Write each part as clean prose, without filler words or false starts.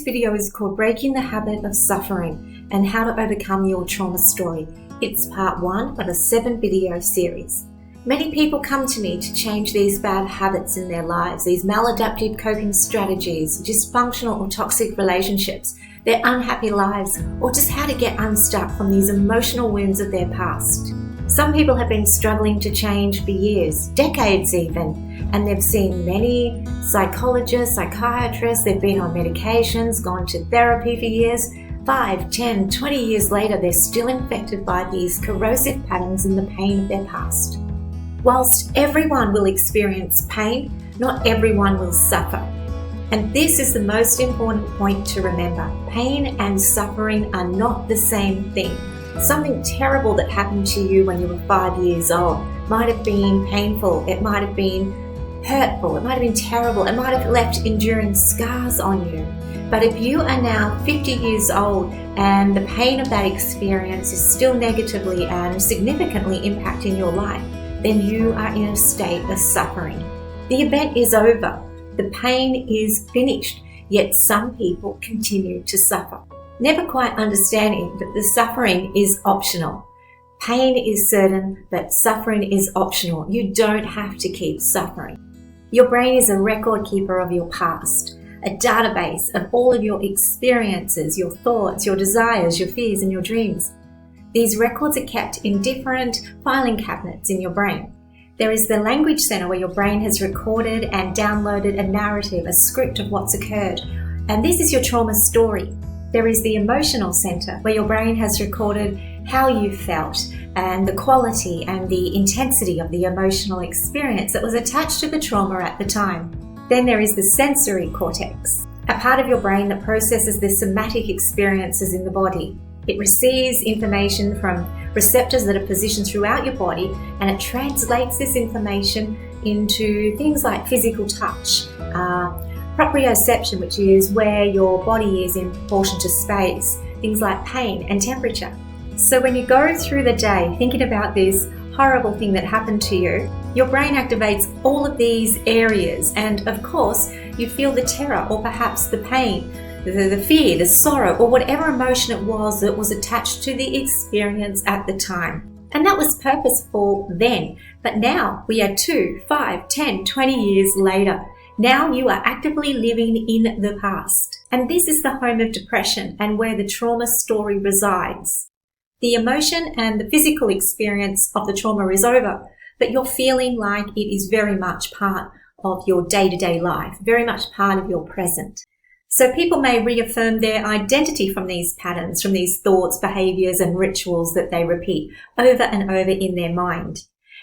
video is called Breaking the Habit of Suffering and How to Overcome Your Trauma Story. It's part 1 of a 7-video series. Many people come to me to change these bad habits in their lives, these maladaptive coping strategies, dysfunctional or toxic relationships, their unhappy lives, or just how to get unstuck from these emotional wounds of their past. Some people have been struggling to change for years, decades even, and they've seen many psychologists, psychiatrists, they've been on medications, gone to therapy for years. 5, 10, 20 years later, they're still infected by these corrosive patterns and the pain of their past. Whilst everyone will experience pain, not everyone will suffer. And this is the most important point to remember. Pain and suffering are not the same thing. Something terrible that happened to you when you were 5 years old might have been painful, it might have been hurtful, it might have been terrible, it might have left enduring scars on you. But if you are now 50 years old and the pain of that experience is still negatively and significantly impacting your life, then you are in a state of suffering. The event is over. The pain is finished, yet some people continue to suffer, never quite understanding that the suffering is optional. Pain is certain, but suffering is optional. You don't have to keep suffering. Your brain is a record keeper of your past, a database of all of your experiences, your thoughts, your desires, your fears, and your dreams. These records are kept in different filing cabinets in your brain. There is the language center where your brain has recorded and downloaded a narrative, a script of what's occurred. And this is your trauma story. There is the emotional center where your brain has recorded how you felt and the quality and the intensity of the emotional experience that was attached to the trauma at the time. Then there is the sensory cortex, a part of your brain that processes the somatic experiences in the body. It receives information from receptors that are positioned throughout your body, and it translates this information into things like physical touch, proprioception, which is where your body is in proportion to space, things like pain and temperature. So when you go through the day thinking about this horrible thing that happened to you, your brain activates all of these areas, and of course you feel the terror or perhaps the pain, the fear, the sorrow, or whatever emotion it was that was attached to the experience at the time. And that was purposeful then. But now we are 2, 5, 10, 20 years later. Now you are actively living in the past. And this is the home of depression and where the trauma story resides. The emotion and the physical experience of the trauma is over, but you're feeling like it is very much part of your day-to-day life, very much part of your present. So people may reaffirm their identity from these patterns, from these thoughts, behaviors, and rituals that they repeat over and over in their mind.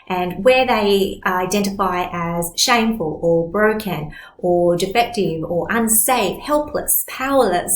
And where they identify as shameful or broken or defective or unsafe, helpless, powerless,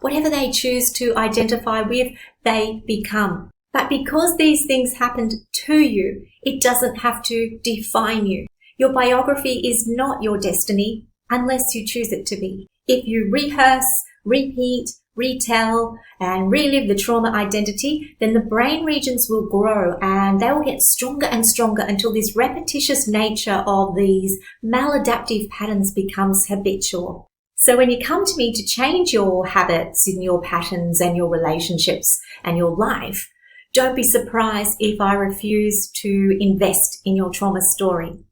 whatever they choose to identify with, they become. But because these things happened to you, it doesn't have to define you. Your biography is not your destiny unless you choose it to be. If you rehearse, repeat, retell, and relive the trauma identity, then the brain regions will grow and they will get stronger and stronger until this repetitious nature of these maladaptive patterns becomes habitual. So when you come to me to change your habits and your patterns and your relationships and your life, don't be surprised if I refuse to invest in your trauma story.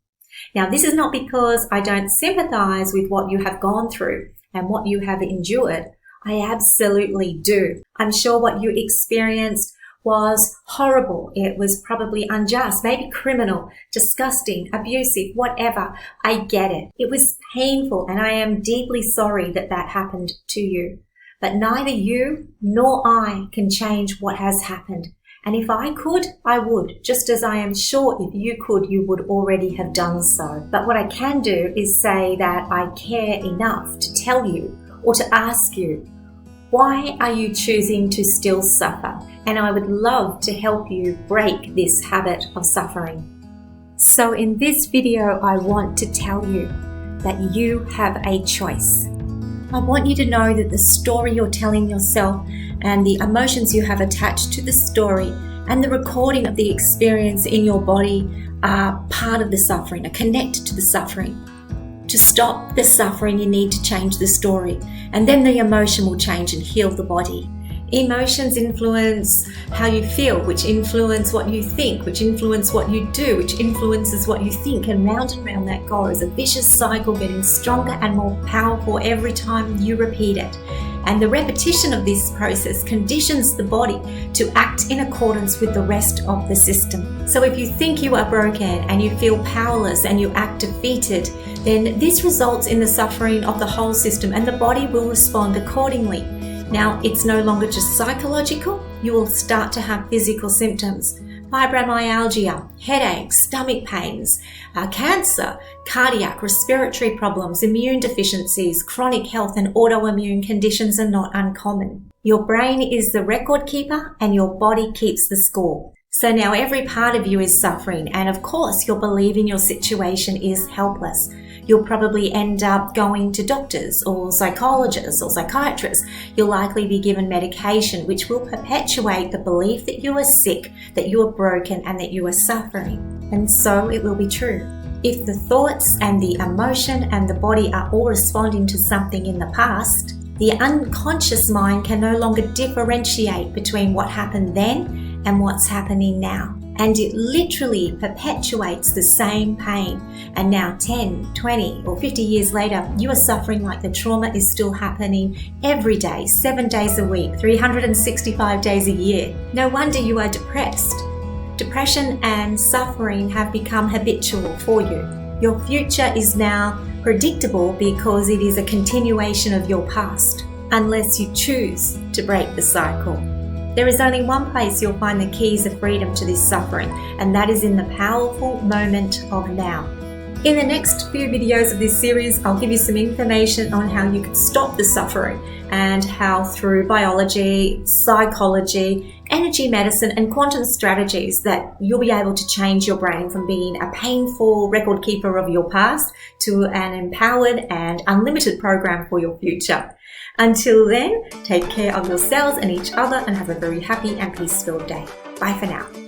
Now, this is not because I don't sympathize with what you have gone through and what you have endured. I absolutely do. I'm sure what you experienced was horrible. It was probably unjust, maybe criminal, disgusting, abusive, whatever. I get it. It was painful, and I am deeply sorry that that happened to you. But neither you nor I can change what has happened. And if I could, I would, just as I am sure if you could, you would already have done so. But what I can do is say that I care enough to tell you or to ask you, why are you choosing to still suffer? And I would love to help you break this habit of suffering. So in this video, I want to tell you that you have a choice. I want you to know that the story you're telling yourself and the emotions you have attached to the story and the recording of the experience in your body are part of the suffering, are connected to the suffering. To stop the suffering, you need to change the story, and then the emotion will change and heal the body. Emotions influence how you feel, which influence what you think, which influence what you do, which influences what you think, and round that goes, a vicious cycle getting stronger and more powerful every time you repeat it. And the repetition of this process conditions the body to act in accordance with the rest of the system. So if you think you are broken and you feel powerless and you act defeated, then this results in the suffering of the whole system, and the body will respond accordingly. Now, it's no longer just psychological. You will start to have physical symptoms: fibromyalgia, headaches, stomach pains, cancer, cardiac, respiratory problems, immune deficiencies, chronic health and autoimmune conditions are not uncommon. Your brain is the record keeper and your body keeps the score. So now every part of you is suffering, and of course you'll believe in your situation is helpless. You'll probably end up going to doctors or psychologists or psychiatrists. You'll likely be given medication, which will perpetuate the belief that you are sick, that you are broken, and that you are suffering. And so it will be true. If the thoughts and the emotion and the body are all responding to something in the past, the unconscious mind can no longer differentiate between what happened then and what's happening now. And it literally perpetuates the same pain. And now 10, 20 or 50 years later, you are suffering like the trauma is still happening every day, 7 days a week, 365 days a year. No wonder you are depressed. Depression and suffering have become habitual for you. Your future is now predictable because it is a continuation of your past, unless you choose to break the cycle. There is only one place you'll find the keys of freedom to this suffering, and that is in the powerful moment of now. In the next few videos of this series, I'll give you some information on how you can stop the suffering and how through biology, psychology, energy medicine and quantum strategies that you'll be able to change your brain from being a painful record keeper of your past to an empowered and unlimited program for your future. Until then, take care of yourselves and each other and have a very happy and peace-filled day. Bye for now.